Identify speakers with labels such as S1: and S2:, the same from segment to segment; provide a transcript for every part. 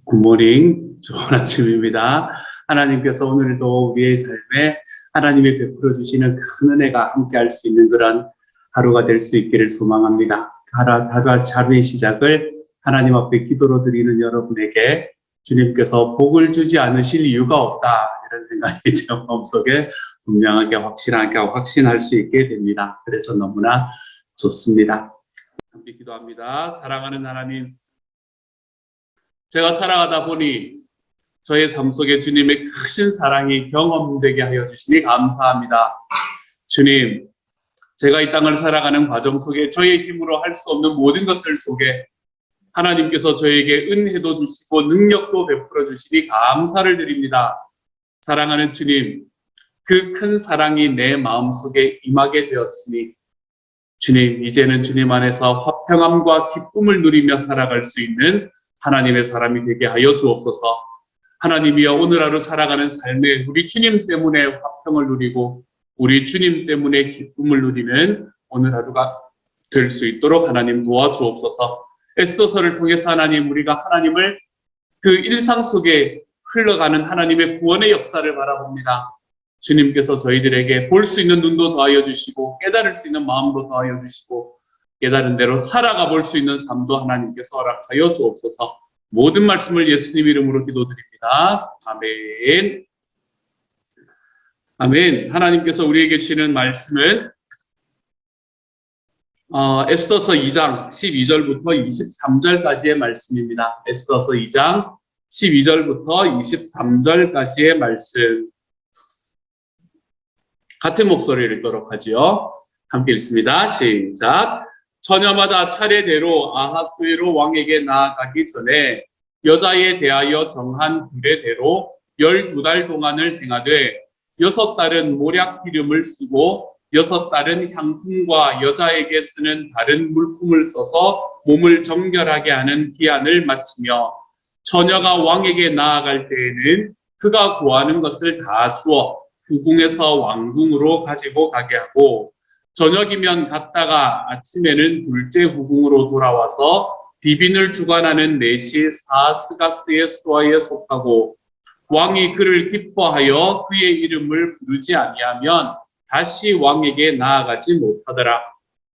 S1: 굿모닝, 좋은 아침입니다. 하나님께서 오늘도 우리의 삶에 하나님이 베풀어 주시는 큰 은혜가 함께 할 수 있는 그런 하루가 될 수 있기를 소망합니다. 하루의 시작을 하나님 앞에 기도로 드리는 여러분에게 주님께서 복을 주지 않으실 이유가 없다, 이런 생각이 제 마음속에 분명하게 확신할 수 있게 됩니다. 그래서 너무나 좋습니다. 함께 기도합니다. 사랑하는 하나님, 제가 살아가다 보니 저의 삶 속에 주님의 크신 사랑이 경험되게 하여 주시니 감사합니다. 주님, 제가 이 땅을 살아가는 과정 속에 저의 힘으로 할 수 없는 모든 것들 속에 하나님께서 저에게 은혜도 주시고 능력도 베풀어 주시니 감사를 드립니다. 사랑하는 주님, 그 큰 사랑이 내 마음속에 임하게 되었으니 주님, 이제는 주님 안에서 화평함과 기쁨을 누리며 살아갈 수 있는 하나님의 사람이 되게 하여 주옵소서. 하나님이여, 오늘 하루 살아가는 삶에 우리 주님 때문에 화평을 누리고 우리 주님 때문에 기쁨을 누리는 오늘 하루가 될 수 있도록 하나님 도와주옵소서. 에스더서를 통해서 하나님, 우리가 하나님을 그 일상 속에 흘러가는 하나님의 구원의 역사를 바라봅니다. 주님께서 저희들에게 볼 수 있는 눈도 더하여 주시고 깨달을 수 있는 마음도 더하여 주시고 깨달은 대로 살아가 볼 수 있는 삶도 하나님께서 허락하여 주옵소서. 모든 말씀을 예수님 이름으로 기도드립니다. 아멘. 아멘. 하나님께서 우리에게 주시는 말씀은 에스더서 2장 12절부터 23절까지의 말씀입니다. 에스더서 2장 12절부터 23절까지의 말씀. 같은 목소리를 읽도록 하지요. 함께 읽습니다. 시작. 처녀마다 차례대로 아하스웨로 왕에게 나아가기 전에 여자에 대하여 정한 규례대로 12달 동안을 행하되 6달은 모략 기름을 쓰고 6달은 향품과 여자에게 쓰는 다른 물품을 써서 몸을 정결하게 하는 기한을 마치며 처녀가 왕에게 나아갈 때에는 그가 구하는 것을 다 주어 후궁에서 왕궁으로 가지고 가게 하고 저녁이면 갔다가 아침에는 둘째 후궁으로 돌아와서 비빈을 주관하는 넷이 사스가스의 수하에 속하고 왕이 그를 기뻐하여 그의 이름을 부르지 아니하면 다시 왕에게 나아가지 못하더라.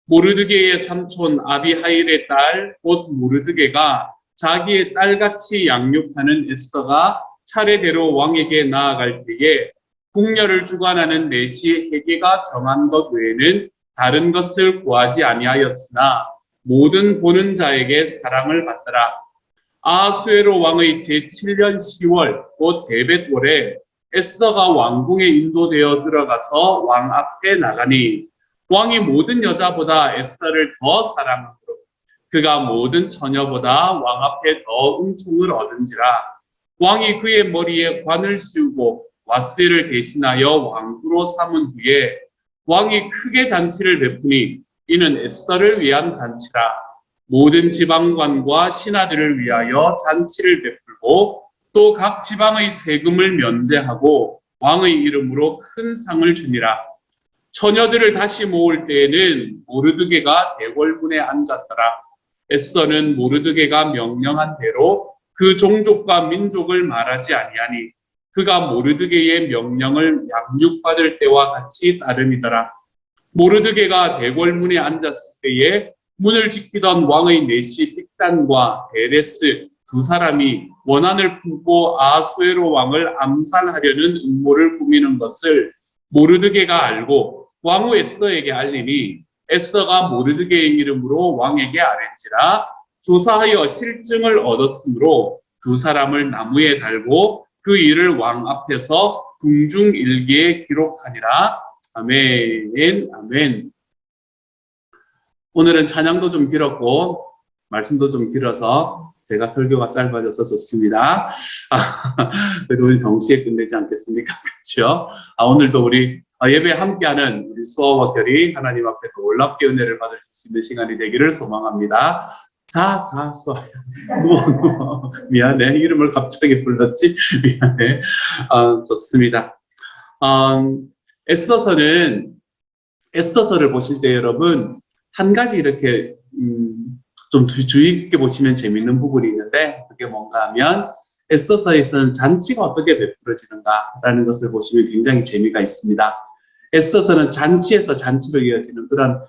S1: 모르드게의 삼촌 아비하일의 딸 곧 모르드게가 자기의 딸같이 양육하는 에스더가 차례대로 왕에게 나아갈 때에 궁녀를 주관하는 넷이 헤게가 정한 것 외에는 다른 것을 구하지 아니하였으나 모든 보는 자에게 사랑을 받더라. 아하수에로 왕의 제7년 10월 곧 데벳월에 에스더가 왕궁에 인도되어 들어가서 왕 앞에 나가니 왕이 모든 여자보다 에스더를 더 사랑하므로 그가 모든 처녀보다 왕 앞에 더 은총을 얻은지라. 왕이 그의 머리에 관을 씌우고 와스디를 대신하여 왕후로 삼은 후에 왕이 크게 잔치를 베푸니 이는 에스더를 위한 잔치라. 모든 지방관과 신하들을 위하여 잔치를 베풀고 또 각 지방의 세금을 면제하고 왕의 이름으로 큰 상을 주니라. 처녀들을 다시 모을 때에는 모르드게가 대궐문에 앉았더라. 에스더는 모르드게가 명령한 대로 그 종족과 민족을 말하지 아니하니 그가 모르드게의 명령을 양육받을 때와 같이 따름이더라. 모르드게가 대궐문에 앉았을 때에 문을 지키던 왕의 넷이 빅단과 베레스 두 사람이 원한을 품고 아하수에로 왕을 암살하려는 음모를 꾸미는 것을 모르드게가 알고 왕후 에스더에게 알리니 에스더가 모르드게의 이름으로 왕에게 아뢰지라. 조사하여 실증을 얻었으므로 두 사람을 나무에 달고 그 일을 왕 앞에서 궁중일기에 기록하니라. 아멘. 아멘. 오늘은 찬양도 좀 길었고 말씀도 좀 길어서 제가 설교가 짧아져서 좋습니다. 그래도 우리 정시에 끝내지 않겠습니까? 그렇죠? 오늘도 우리 예배 함께하는 우리 수아와 결이 하나님 앞에 더 놀랍게 은혜를 받을 수 있는 시간이 되기를 소망합니다. 자, 수아야. 누워. 미안해. 이름을 갑자기 불렀지? 미안해. 좋습니다. 에스더서를 보실 때 여러분, 한 가지 이렇게 좀 주의 깊게 보시면 재밌는 부분이 있는데 그게 뭔가 하면 에스더서에서는 잔치가 어떻게 베풀어지는가라는 것을 보시면 굉장히 재미가 있습니다. 에스더서는 잔치에서 잔치로 이어지는 그런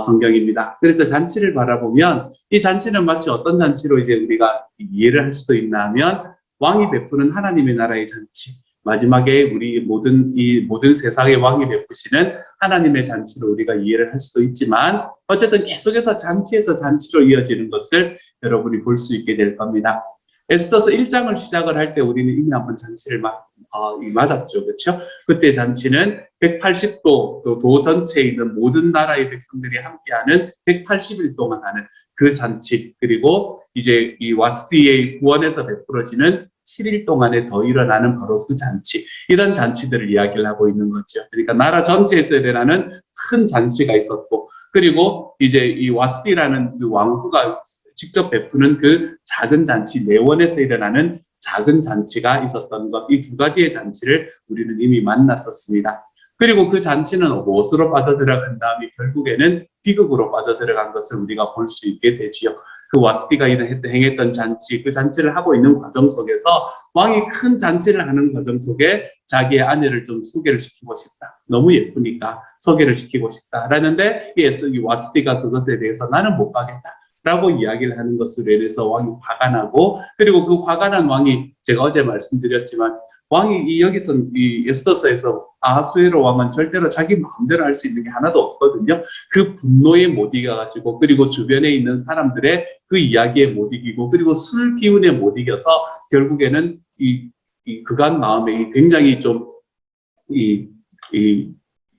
S1: 성경입니다. 그래서 잔치를 바라보면 이 잔치는 마치 어떤 잔치로 이제 우리가 이해를 할 수도 있나 하면 왕이 베푸는 하나님의 나라의 잔치, 마지막에 우리 모든 세상의 왕이 베푸시는 하나님의 잔치로 우리가 이해를 할 수도 있지만 어쨌든 계속해서 잔치에서 잔치로 이어지는 것을 여러분이 볼 수 있게 될 겁니다. 에스더서 1장을 시작을 할 때 우리는 이미 한번 잔치를 맞았죠. 그렇죠? 그때 잔치는 180도 도 전체에 있는 모든 나라의 백성들이 함께하는 180일 동안 하는 그 잔치, 그리고 이제 이 와스디의 구원에서 베풀어지는 7일 동안에 더 일어나는 바로 그 잔치, 이런 잔치들을 이야기를 하고 있는 거죠. 그러니까 나라 전체에서 일어나는 큰 잔치가 있었고, 그리고 이제 이 와스디라는 그 왕후가 직접 베푸는 그 작은 잔치, 내원에서 일어나는 작은 잔치가 있었던 것, 이 두 가지의 잔치를 우리는 이미 만났었습니다. 그리고 그 잔치는 무엇으로 빠져들어간 다음에 결국에는 비극으로 빠져들어간 것을 우리가 볼 수 있게 되지요. 그 와스디가 행했던 잔치, 그 잔치를 하고 있는 과정 속에서 왕이 큰 잔치를 하는 과정 속에 자기의 아내를 좀 소개를 시키고 싶다. 너무 예쁘니까 소개를 시키고 싶다. 라는데 이 와스디가 그것에 대해서 나는 못 가겠다 라고 이야기를 하는 것으로 인해서 왕이 화가 나고, 그리고 그 화가 난 왕이, 제가 어제 말씀드렸지만 왕이 여기서 이 에스더서에서 아하수에로 왕은 절대로 자기 마음대로 할 수 있는 게 하나도 없거든요. 그 분노에 못 이겨가지고, 그리고 주변에 있는 사람들의 그 이야기에 못 이기고, 그리고 술 기운에 못 이겨서 결국에는 이 그간 마음에 굉장히 좀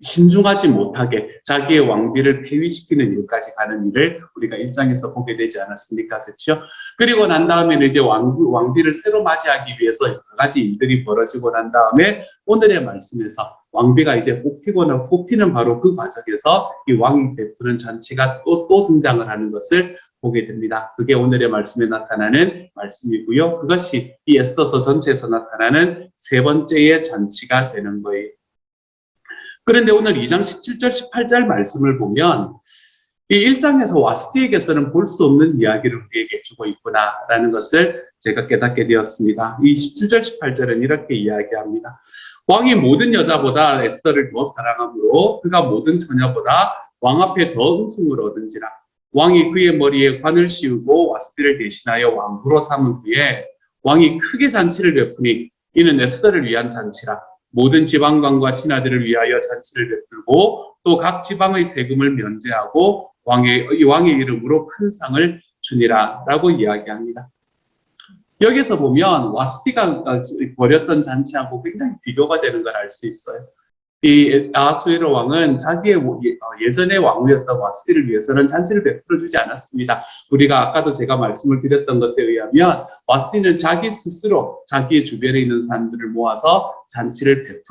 S1: 신중하지 못하게 자기의 왕비를 폐위시키는 일까지 가는 일을 우리가 1장에서 보게 되지 않았습니까? 그렇죠? 그리고 난 다음에는 이제 왕비를 새로 맞이하기 위해서 여러 가지 일들이 벌어지고 난 다음에 오늘의 말씀에서 왕비가 이제 뽑히는 바로 그 과정에서 이 왕이 베푸는 잔치가 또 등장을 하는 것을 보게 됩니다. 그게 오늘의 말씀에 나타나는 말씀이고요. 그것이 이 에스더서 전체에서 나타나는 세 번째의 잔치가 되는 거예요. 그런데 오늘 2장 17절, 18절 말씀을 보면 이 1장에서 와스디에게서는 볼 수 없는 이야기를 우리에게 주고 있구나라는 것을 제가 깨닫게 되었습니다. 이 17절, 18절은 이렇게 이야기합니다. 왕이 모든 여자보다 에스더를 더 사랑하므로 그가 모든 처녀보다 왕 앞에 더 은총을 얻은지라. 왕이 그의 머리에 관을 씌우고 와스디를 대신하여 왕후로 삼은 후에 왕이 크게 잔치를 베푸니 이는 에스더를 위한 잔치라. 모든 지방관과 신하들을 위하여 잔치를 베풀고 또 각 지방의 세금을 면제하고 왕의 이름으로 큰 상을 주니라 라고 이야기합니다. 여기서 보면 와스디가 벌였던 잔치하고 굉장히 비교가 되는 걸 알 수 있어요. 이 아하수에로 왕은 자기의 예전의 왕후였던 와스디를 위해서는 잔치를 베풀어 주지 않았습니다. 우리가 아까도 제가 말씀을 드렸던 것에 의하면 와스디는 자기 스스로 자기의 주변에 있는 사람들을 모아서 잔치를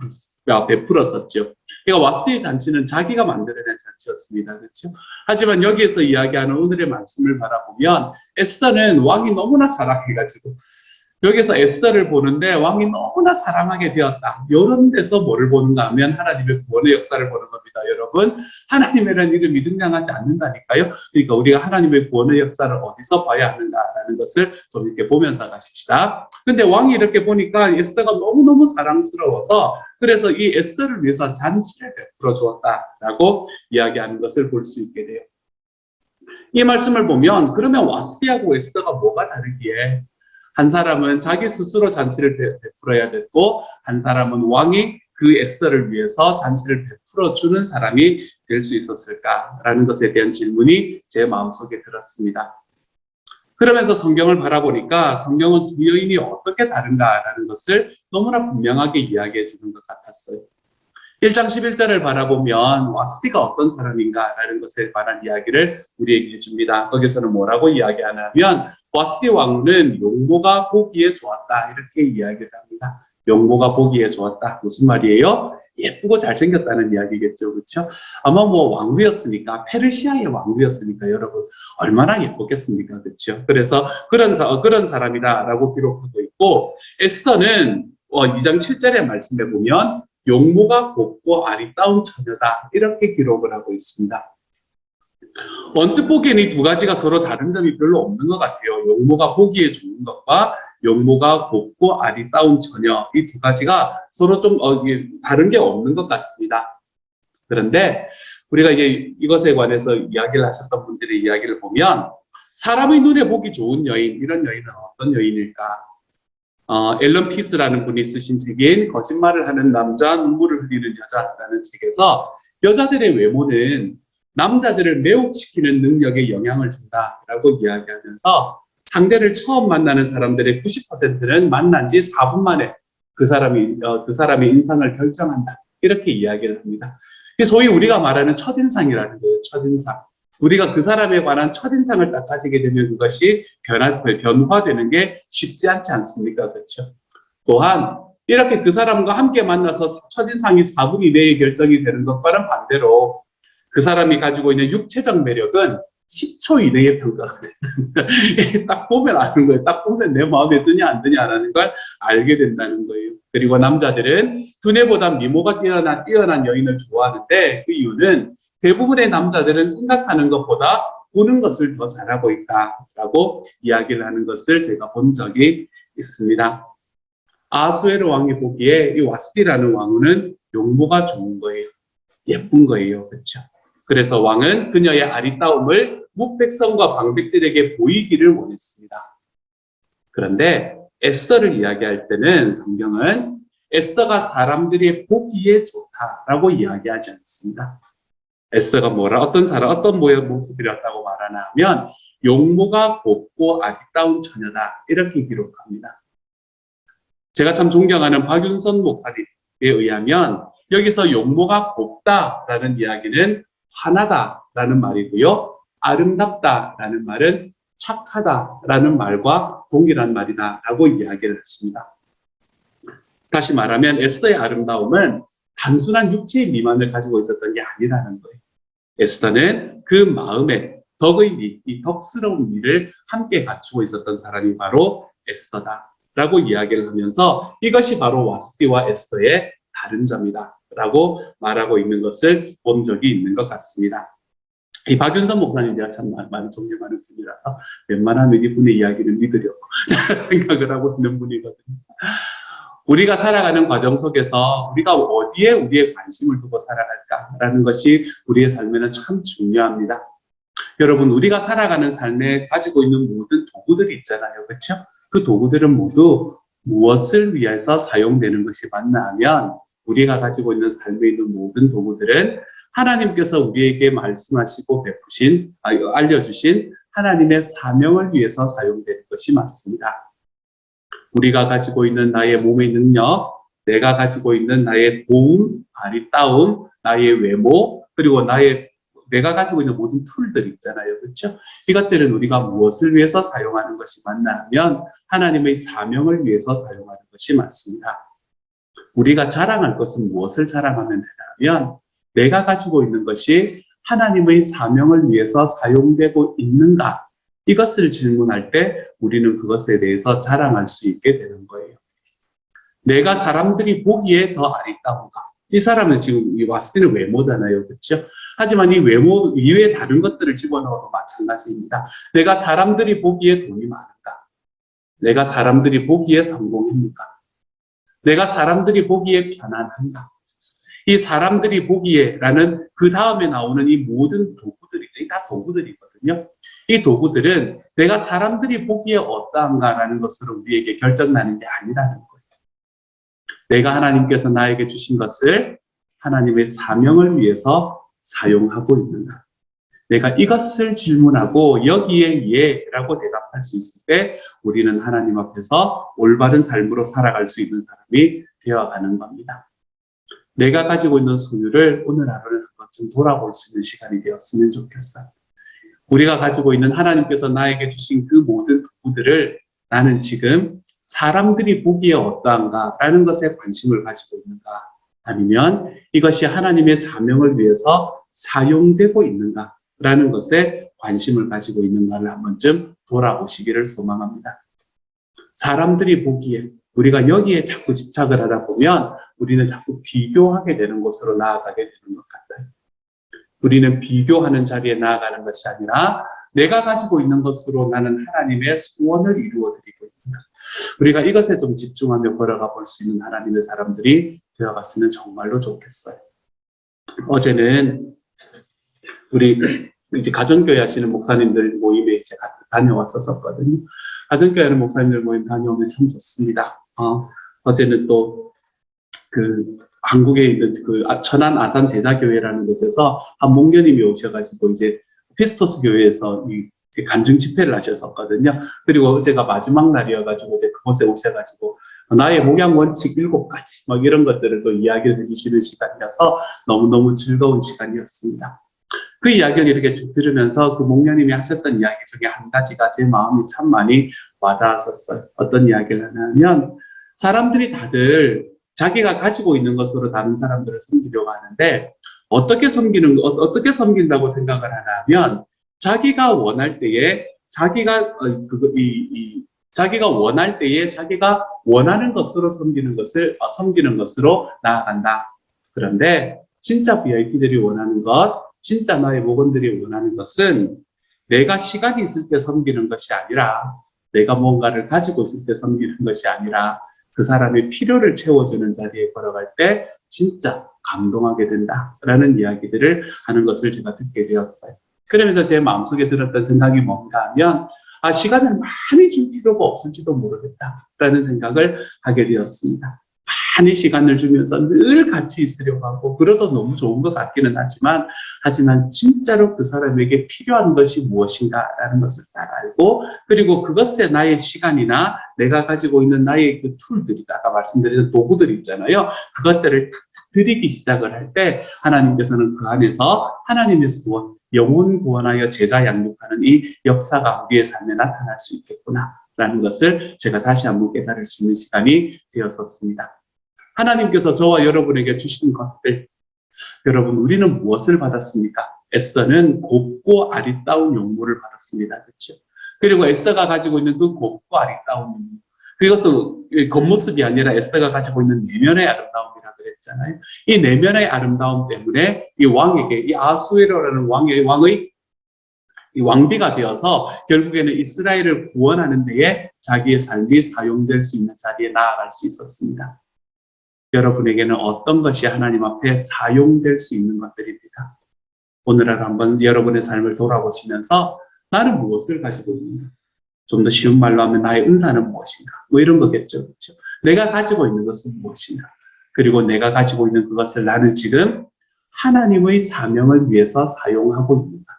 S1: 베풀었었죠. 그러니까 와스디의 잔치는 자기가 만들어낸 잔치였습니다. 그렇죠? 하지만 여기에서 이야기하는 오늘의 말씀을 바라보면 에스더는 왕이 너무나 사랑해가지고 여기서 에스더를 보는데 왕이 너무나 사랑하게 되었다. 이런 데서 뭐를 보는가 하면 하나님의 구원의 역사를 보는 겁니다. 여러분, 하나님이라는 이름이 등장하지 않는다니까요. 그러니까 우리가 하나님의 구원의 역사를 어디서 봐야 하는가라는 것을 좀 이렇게 보면서 가십시다. 근데 왕이 이렇게 보니까 에스더가 너무너무 사랑스러워서 그래서 이 에스더를 위해서 잔치를 베풀어 주었다라고 이야기하는 것을 볼 수 있게 돼요. 이 말씀을 보면 그러면 와스디하고 에스더가 뭐가 다르기에 한 사람은 자기 스스로 잔치를 베풀어야 됐고 한 사람은 왕이 그 에스더를 위해서 잔치를 베풀어 주는 사람이 될 수 있었을까라는 것에 대한 질문이 제 마음속에 들었습니다. 그러면서 성경을 바라보니까 성경은 두 여인이 어떻게 다른가라는 것을 너무나 분명하게 이야기해 주는 것 같았어요. 1장 11절을 바라보면 와스디가 어떤 사람인가라는 것에 관한 이야기를 우리에게 해줍니다. 거기서는 뭐라고 이야기하냐면 와스디 왕후는 용모가 보기에 좋았다 이렇게 이야기를 합니다. 용모가 보기에 좋았다. 무슨 말이에요? 예쁘고 잘생겼다는 이야기겠죠. 그렇죠? 아마 뭐 왕후였으니까 페르시아의 왕후였으니까 여러분 얼마나 예뻤겠습니까? 그렇죠? 그래서 그런 사람이다라고 기록하고 있고 에스더는 2장 7절의 말씀에 보면 용모가 곱고 아리따운 처녀다 이렇게 기록을 하고 있습니다. 언뜻 보기에는 이 두 가지가 서로 다른 점이 별로 없는 것 같아요. 용모가 보기에 좋은 것과 용모가 곱고 아리따운 처녀, 이 두 가지가 서로 좀 다른 게 없는 것 같습니다. 그런데 우리가 이제 이것에 관해서 이야기를 하셨던 분들의 이야기를 보면 사람의 눈에 보기 좋은 여인, 이런 여인은 어떤 여인일까? 앨런 피스라는 분이 쓰신 책인 거짓말을 하는 남자, 눈물을 흘리는 여자라는 책에서 여자들의 외모는 남자들을 매혹시키는 능력에 영향을 준다라고 이야기하면서 상대를 처음 만나는 사람들의 90%는 만난 지 4분 만에 그 사람의 인상을 결정한다. 이렇게 이야기를 합니다. 소위 우리가 말하는 첫인상이라는 거예요. 첫인상. 우리가 그 사람에 관한 첫인상을 딱 가지게 되면 그것이 변화되는 게 쉽지 않지 않습니까? 그렇죠? 또한 이렇게 그 사람과 함께 만나서 첫인상이 4분 이내에 결정이 되는 것과는 반대로 그 사람이 가지고 있는 육체적 매력은 10초 이내에 평가가 된다. 딱 보면 아는 거예요. 딱 보면 내 마음에 드냐 안 드냐라는 걸 알게 된다는 거예요. 그리고 남자들은 두뇌보다 미모가 뛰어난 여인을 좋아하는데 그 이유는 대부분의 남자들은 생각하는 것보다 보는 것을 더 잘하고 있다라고 이야기를 하는 것을 제가 본 적이 있습니다. 아하수에로 왕이 보기에 이 와스디라는 왕후는 용모가 좋은 거예요. 예쁜 거예요. 그렇죠? 그래서 왕은 그녀의 아리따움을 묵백성과 방백들에게 보이기를 원했습니다. 그런데 에스더를 이야기할 때는 성경은 에스더가 사람들이 보기에 좋다라고 이야기하지 않습니다. 에스더가 어떤 모습이었다고 말하나 하면 용모가 곱고 아리따운 처녀다 이렇게 기록합니다. 제가 참 존경하는 박윤선 목사님에 의하면 여기서 용모가 곱다라는 이야기는 환하다라는 말이고요. 아름답다라는 말은 착하다라는 말과 동일한 말이다라고 이야기를 했습니다. 다시 말하면 에스더의 아름다움은 단순한 육체의 미만을 가지고 있었던 게 아니라는 거예요. 에스더는 그 마음에 이 덕스러운 미를 함께 갖추고 있었던 사람이 바로 에스더다라고 이야기를 하면서 이것이 바로 와스디와 에스더의 다른 점이다 라고 말하고 있는 것을 본 적이 있는 것 같습니다. 이 박윤선 목사님 제가 참 많이 존경하는 분이라서 웬만하면 이분의 이야기를 믿으려고 생각을 하고 있는 분이거든요. 우리가 살아가는 과정 속에서 우리가 어디에 우리의 관심을 두고 살아갈까라는 것이 우리의 삶에는 참 중요합니다. 여러분, 우리가 살아가는 삶에 가지고 있는 모든 도구들이 있잖아요. 그렇죠? 그 도구들은 모두 무엇을 위해서 사용되는 것이 맞나 하면 우리가 가지고 있는 삶에 있는 모든 도구들은 하나님께서 우리에게 말씀하시고 알려주신 하나님의 사명을 위해서 사용되는 것이 맞습니다. 우리가 가지고 있는 나의 몸의 능력, 내가 가지고 있는 나의 도움, 아리따움, 나의 외모, 그리고 내가 가지고 있는 모든 툴들 있잖아요. 그렇죠? 이것들은 우리가 무엇을 위해서 사용하는 것이 맞나 하면 하나님의 사명을 위해서 사용하는 것이 맞습니다. 우리가 자랑할 것은 무엇을 자랑하면 되나 하면 내가 가지고 있는 것이 하나님의 사명을 위해서 사용되고 있는가? 이것을 질문할 때 우리는 그것에 대해서 자랑할 수 있게 되는 거예요. 내가 사람들이 보기에 더 아리따운가? 이 사람은 지금 이 와스디는 외모잖아요. 그렇죠? 하지만 이 외모 이외에 다른 것들을 집어넣어도 마찬가지입니다. 내가 사람들이 보기에 돈이 많은가? 내가 사람들이 보기에 성공입니까? 내가 사람들이 보기에 편안한가? 이 사람들이 보기에라는 그 다음에 나오는 이 모든 도구들이죠. 다 도구들이거든요. 이 도구들은 내가 사람들이 보기에 어떠한가라는 것으로 우리에게 결정나는 게 아니라는 거예요. 내가 하나님께서 나에게 주신 것을 하나님의 사명을 위해서 사용하고 있는가? 내가 이것을 질문하고 여기에 예라고 대답할 수 있을 때 우리는 하나님 앞에서 올바른 삶으로 살아갈 수 있는 사람이 되어가는 겁니다. 내가 가지고 있는 소유를 오늘 하루를 한 번쯤 돌아볼 수 있는 시간이 되었으면 좋겠어요. 우리가 가지고 있는 하나님께서 나에게 주신 그 모든 도구들을 나는 지금 사람들이 보기에 어떠한가라는 것에 관심을 가지고 있는가? 아니면 이것이 하나님의 사명을 위해서 사용되고 있는가라는 것에 관심을 가지고 있는가를 한 번쯤 돌아보시기를 소망합니다. 사람들이 보기에 우리가 여기에 자꾸 집착을 하다 보면 우리는 자꾸 비교하게 되는 곳으로 나아가게 되는 것 같아요. 우리는 비교하는 자리에 나아가는 것이 아니라 내가 가지고 있는 것으로 나는 하나님의 소원을 이루어드리고 있다. 우리가 이것에 좀 집중하며 걸어가 볼 수 있는 하나님의 사람들이 되어갔으면 정말로 좋겠어요. 어제는 우리 이제 가정교회 하시는 목사님들 모임에 이제 다녀왔었거든요. 가정교회 하는 목사님들 모임 다녀오면 참 좋습니다. 어제는 또 한국에 있는 천안 아산 제자교회라는 곳에서 한 목녀님이 오셔가지고 이제 피스토스 교회에서 이제 간증 집회를 하셨었거든요. 그리고 어제가 마지막 날이어가지고 이제 그곳에 오셔가지고 나의 목양 원칙 7가지 막 이런 것들을 또 이야기를 해주시는 시간이어서 너무너무 즐거운 시간이었습니다. 그 이야기를 이렇게 쭉 들으면서 그 목녀님이 하셨던 이야기 중에 한 가지가 제 마음이 참 많이 와닿았었어요. 어떤 이야기를 하냐면 사람들이 다들 자기가 가지고 있는 것으로 다른 사람들을 섬기려고 하는데 어떻게 섬긴다고 생각을 하냐면 자기가 원할 때에 자기가 원하는 것으로 섬기는 것으로 나아간다. 그런데 진짜 VIP들이 원하는 것, 진짜 나의 목원들이 원하는 것은 내가 시간이 있을 때 섬기는 것이 아니라 내가 뭔가를 가지고 있을 때 섬기는 것이 아니라 그 사람의 필요를 채워주는 자리에 걸어갈 때 진짜 감동하게 된다라는 이야기들을 하는 것을 제가 듣게 되었어요. 그러면서 제 마음속에 들었던 생각이 뭔가 하면 시간을 많이 줄 필요가 없을지도 모르겠다라는 생각을 하게 되었습니다. 많이 시간을 주면서 늘 같이 있으려고 하고 그래도 너무 좋은 것 같기는 하지만 진짜로 그 사람에게 필요한 것이 무엇인가라는 것을 딱 알고 그리고 그것에 나의 시간이나 내가 가지고 있는 나의 그 툴들이 아까 말씀드린 도구들이 있잖아요. 그것들을 드리기 시작을 할 때 하나님께서는 그 안에서 하나님의 소원, 영혼 구원하여 제자 양육하는 이 역사가 우리의 삶에 나타날 수 있겠구나라는 것을 제가 다시 한번 깨달을 수 있는 시간이 되었었습니다. 하나님께서 저와 여러분에게 주신 것들, 여러분 우리는 무엇을 받았습니까? 에스더는 곱고 아리따운 용모를 받았습니다. 그렇죠? 그리고 에스더가 가지고 있는 그 곱고 아리따운 용모, 그것은 겉모습이 아니라 에스더가 가지고 있는 내면의 아름다움이라 그랬잖아요. 이 내면의 아름다움 때문에 이 왕에게 이 아하수에로라는 왕의 이 왕비가 되어서 결국에는 이스라엘을 구원하는 데에 자기의 삶이 사용될 수 있는 자리에 나아갈 수 있었습니다. 여러분에게는 어떤 것이 하나님 앞에 사용될 수 있는 것들입니다. 오늘 하루 한번 여러분의 삶을 돌아보시면서 나는 무엇을 가지고 있는가? 좀 더 쉬운 말로 하면 나의 은사는 무엇인가? 뭐 이런 거겠죠. 그렇죠? 내가 가지고 있는 것은 무엇인가? 그리고 내가 가지고 있는 그것을 나는 지금 하나님의 사명을 위해서 사용하고 있는가?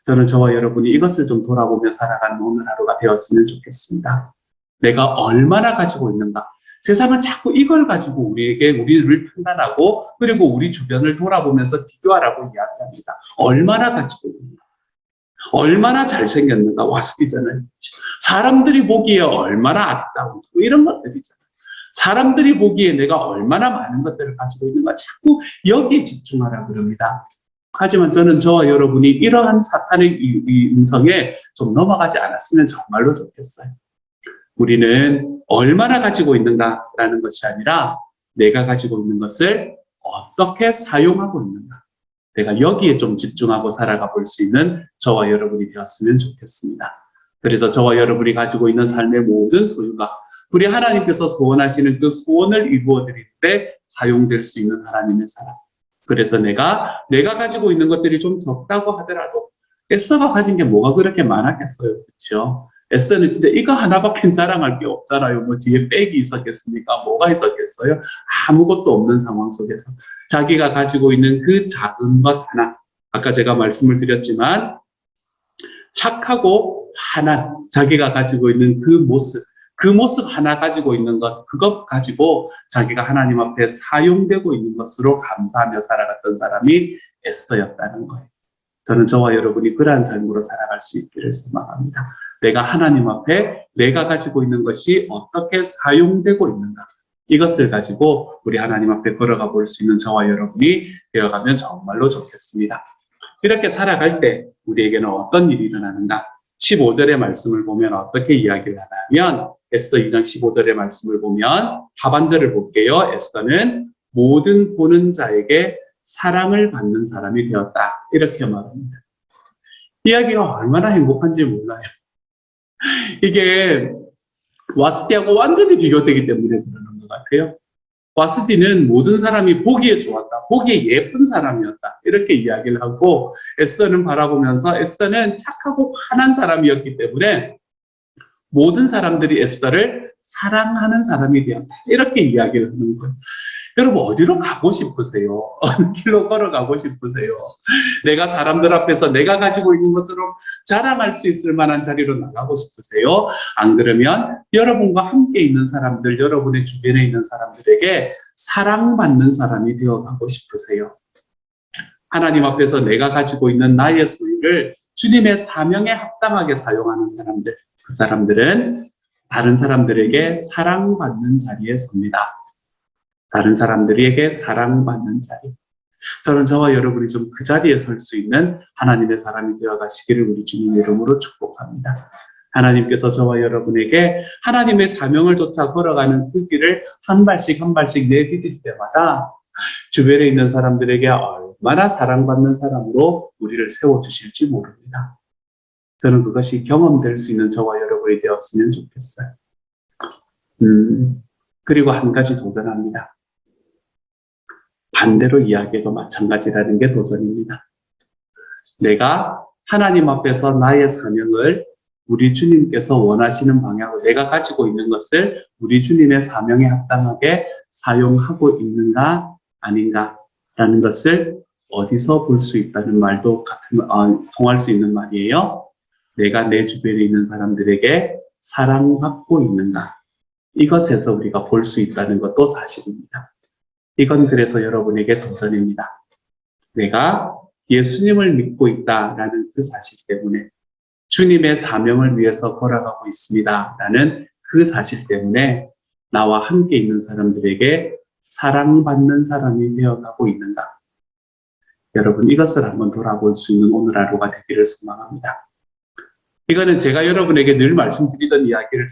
S1: 저는 저와 여러분이 이것을 좀 돌아보며 살아가는 오늘 하루가 되었으면 좋겠습니다. 내가 얼마나 가지고 있는가? 세상은 자꾸 이걸 가지고 우리를 판단하고 그리고 우리 주변을 돌아보면서 비교하라고 이야기합니다. 얼마나 가지고 있는가? 얼마나 잘생겼는가? 와스키잖아요. 사람들이 보기에 얼마나 아름다운가? 이런 것들이잖아요. 사람들이 보기에 내가 얼마나 많은 것들을 가지고 있는가? 자꾸 여기에 집중하라고 그럽니다. 하지만 저는 저와 여러분이 이러한 사탄의 이 음성에 좀 넘어가지 않았으면 정말로 좋겠어요. 우리는 얼마나 가지고 있는가라는 것이 아니라 내가 가지고 있는 것을 어떻게 사용하고 있는가. 내가 여기에 좀 집중하고 살아가 볼 수 있는 저와 여러분이 되었으면 좋겠습니다. 그래서 저와 여러분이 가지고 있는 삶의 모든 소유가 우리 하나님께서 소원하시는 그 소원을 이루어 드릴 때 사용될 수 있는 하나님의 사람. 그래서 내가 가지고 있는 것들이 좀 적다고 하더라도 에스더가 가진 게 뭐가 그렇게 많았겠어요. 그렇죠? 에스더는 진짜 이거 하나밖에 자랑할 게 없잖아요. 뭐 뒤에 백이 있었겠습니까? 뭐가 있었겠어요? 아무것도 없는 상황 속에서 자기가 가지고 있는 그 작은 것 하나, 아까 제가 말씀을 드렸지만 착하고 환한 자기가 가지고 있는 그 모습 하나 가지고 있는 것, 그것 가지고 자기가 하나님 앞에 사용되고 있는 것으로 감사하며 살아갔던 사람이 에스더였다는 거예요. 저는 저와 여러분이 그러한 삶으로 살아갈 수 있기를 소망합니다. 내가 하나님 앞에 내가 가지고 있는 것이 어떻게 사용되고 있는가, 이것을 가지고 우리 하나님 앞에 걸어가 볼 수 있는 저와 여러분이 되어가면 정말로 좋겠습니다. 이렇게 살아갈 때 우리에게는 어떤 일이 일어나는가? 15절의 말씀을 보면 어떻게 이야기를 하냐면 에스더 2장 15절의 말씀을 보면 하반절을 볼게요. 에스더는 모든 보는 자에게 사랑을 받는 사람이 되었다. 이렇게 말합니다. 이야기가 얼마나 행복한지 몰라요. 이게 와스티하고 완전히 비교되기 때문에 그러는 것 같아요. 와스티는 모든 사람이 보기에 좋았다. 보기에 예쁜 사람이었다. 이렇게 이야기를 하고 에스더는 바라보면서 에스더는 착하고 환한 사람이었기 때문에 모든 사람들이 에스더를 사랑하는 사람이 되었다. 이렇게 이야기를 하는 거예요. 여러분 어디로 가고 싶으세요? 어느 길로 걸어가고 싶으세요? 내가 사람들 앞에서 내가 가지고 있는 것으로 자랑할 수 있을 만한 자리로 나가고 싶으세요? 안 그러면 여러분과 함께 있는 사람들, 여러분의 주변에 있는 사람들에게 사랑받는 사람이 되어가고 싶으세요? 하나님 앞에서 내가 가지고 있는 나의 소유를 주님의 사명에 합당하게 사용하는 사람들, 그 사람들은 다른 사람들에게 사랑받는 자리에 섭니다. 다른 사람들에게 사랑받는 자리. 저는 저와 여러분이 좀 그 자리에 설 수 있는 하나님의 사람이 되어 가시기를 우리 주님의 이름으로 축복합니다. 하나님께서 저와 여러분에게 하나님의 사명을 쫓아 걸어가는 그 길을 한 발씩 한 발씩 내디딜 때마다 주변에 있는 사람들에게 얼마나 사랑받는 사람으로 우리를 세워주실지 모릅니다. 저는 그것이 경험될 수 있는 저와 여러분이 되었으면 좋겠어요. 그리고 한 가지 도전합니다. 반대로 이야기해도 마찬가지라는 게 도전입니다. 내가 하나님 앞에서 나의 사명을 우리 주님께서 원하시는 방향으로 내가 가지고 있는 것을 우리 주님의 사명에 합당하게 사용하고 있는가 아닌가라는 것을 어디서 볼 수 있다는 말도 통할 수 있는 말이에요. 내가 내 주변에 있는 사람들에게 사랑받고 있는가. 이것에서 우리가 볼 수 있다는 것도 사실입니다. 이건 그래서 여러분에게 도전입니다. 내가 예수님을 믿고 있다라는 그 사실 때문에 주님의 사명을 위해서 걸어가고 있습니다라는 그 사실 때문에 나와 함께 있는 사람들에게 사랑받는 사람이 되어가고 있는가. 여러분 이것을 한번 돌아볼 수 있는 오늘 하루가 되기를 소망합니다. 이거는 제가 여러분에게 늘 말씀드리던 이야기를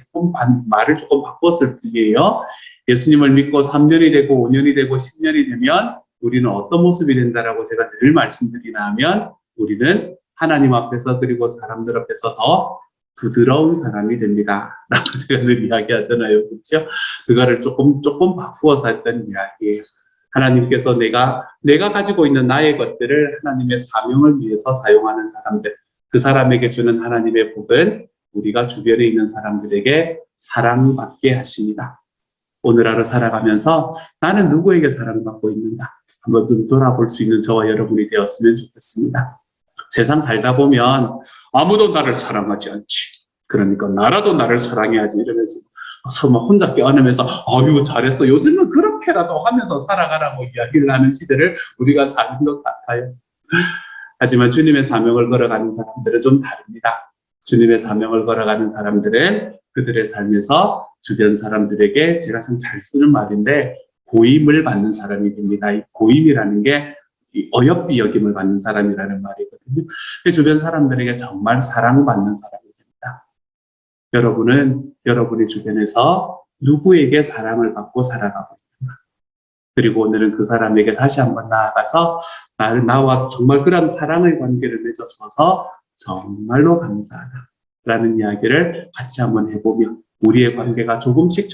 S1: 말을 조금 바꿨을 뿐이에요. 예수님을 믿고 3년이 되고 5년이 되고 10년이 되면 우리는 어떤 모습이 된다라고 제가 늘 말씀드리나 하면 우리는 하나님 앞에서 그리고 사람들 앞에서 더 부드러운 사람이 됩니다. 라고 제가 늘 이야기하잖아요. 그렇죠? 그거를 조금 바꾸어서 했던 이야기예요. 하나님께서 내가 가지고 있는 나의 것들을 하나님의 사명을 위해서 사용하는 사람들, 그 사람에게 주는 하나님의 복은 우리가 주변에 있는 사람들에게 사랑받게 하십니다. 오늘 하루 살아가면서 나는 누구에게 사랑받고 있는가 한번 좀 돌아볼 수 있는 저와 여러분이 되었으면 좋겠습니다. 세상 살다 보면 아무도 나를 사랑하지 않지. 그러니까 나라도 나를 사랑해야지 이러면서 서로 혼자 껴안으면서 아유 잘했어. 요즘은 그렇게라도 하면서 살아가라고 이야기를 하는 시대를 우리가 사는 것 같아요. 하지만 주님의 사명을 걸어가는 사람들은 좀 다릅니다. 주님의 사명을 걸어가는 사람들은 그들의 삶에서 주변 사람들에게 제가 참 잘 쓰는 말인데 고임을 받는 사람이 됩니다. 이 고임이라는 게 어여삐 여김을 받는 사람이라는 말이거든요. 주변 사람들에게 정말 사랑받는 사람이 됩니다. 여러분은 여러분의 주변에서 누구에게 사랑을 받고 살아가고 있는가? 그리고 오늘은 그 사람에게 다시 한번 나아가서 나와 정말 그런 사랑의 관계를 맺어줘서 정말로 감사하다라는 이야기를 같이 한번 해보며 우리의 관계가 조금씩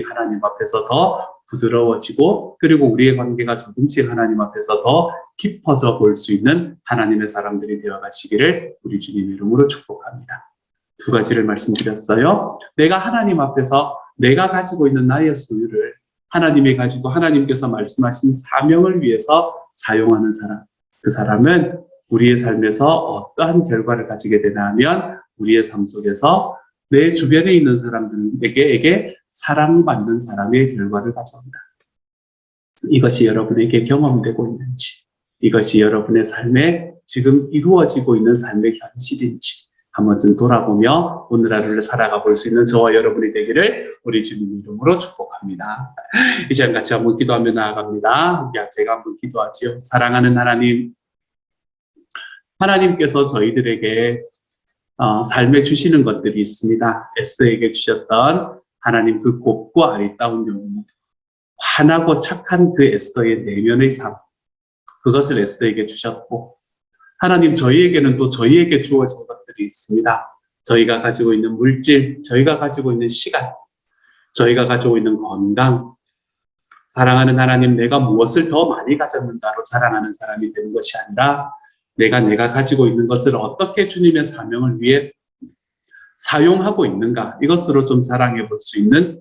S1: 하나님 앞에서 더 부드러워지고 그리고 우리의 관계가 조금씩 하나님 앞에서 더 깊어져 볼 수 있는 하나님의 사람들이 되어가시기를 우리 주님 이름으로 축복합니다. 두 가지를 말씀드렸어요. 내가 하나님 앞에서 내가 가지고 있는 나의 소유를 하나님이 가지고 하나님께서 말씀하신 사명을 위해서 사용하는 사람, 그 사람은 우리의 삶에서 어떠한 결과를 가지게 되나 하면 우리의 삶 속에서 내 주변에 있는 사람들에게 사랑받는 사람의 결과를 가져옵니다. 이것이 여러분에게 경험되고 있는지, 이것이 여러분의 삶에 지금 이루어지고 있는 삶의 현실인지 한번 좀 돌아보며 오늘 하루를 살아가 볼 수 있는 저와 여러분이 되기를 우리 주님 이름으로 축복합니다. 이 시간 같이 한번 기도하며 나아갑니다. 함께 제가 한번 기도하지요. 사랑하는 하나님, 하나님께서 저희들에게 삶에 주시는 것들이 있습니다. 에스더에게 주셨던 하나님 그 곱고 아리따운 영혼, 환하고 착한 그 에스더의 내면의 삶, 그것을 에스더에게 주셨고, 하나님 저희에게는 또 저희에게 주어진 것들이 있습니다. 저희가 가지고 있는 물질, 저희가 가지고 있는 시간, 저희가 가지고 있는 건강, 사랑하는 하나님, 내가 무엇을 더 많이 가졌는가로 자랑하는 사람이 되는 것이 아니라 내가 가지고 있는 것을 어떻게 주님의 사명을 위해 사용하고 있는가, 이것으로 좀 자랑해 볼 수 있는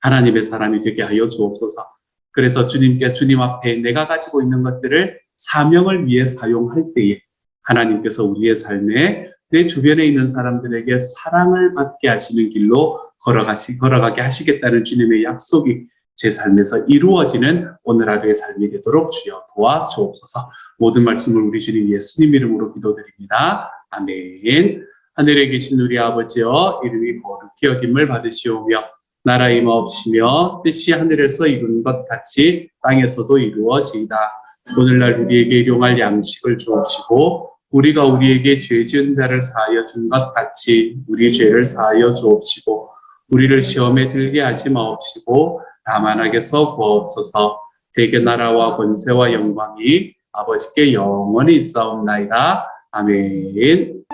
S1: 하나님의 사람이 되게 하여 주옵소서. 그래서 주님 앞에 내가 가지고 있는 것들을 사명을 위해 사용할 때에 하나님께서 우리의 삶에 내 주변에 있는 사람들에게 사랑을 받게 하시는 길로 걸어가게 하시겠다는 주님의 약속이 제 삶에서 이루어지는 오늘 하루의 삶이 되도록 주여 도와주옵소서. 모든 말씀을 우리 주님 예수님 이름으로 기도드립니다. 아멘. 하늘에 계신 우리 아버지여, 이름이 거룩히 여김을 받으시오며 나라 임하옵시며 뜻이 하늘에서 이룬 것 같이 땅에서도 이루어지이다. 오늘날 우리에게 일용할 양식을 주옵시고 우리가 우리에게 죄 지은 자를 사하여 준 것 같이 우리 죄를 사하여 주옵시고 우리를 시험에 들게 하지 마옵시고 다만 악에서 구하옵소서. 대개 나라와 권세와 영광이 아버지께 영원히 있사옵나이다. 아멘.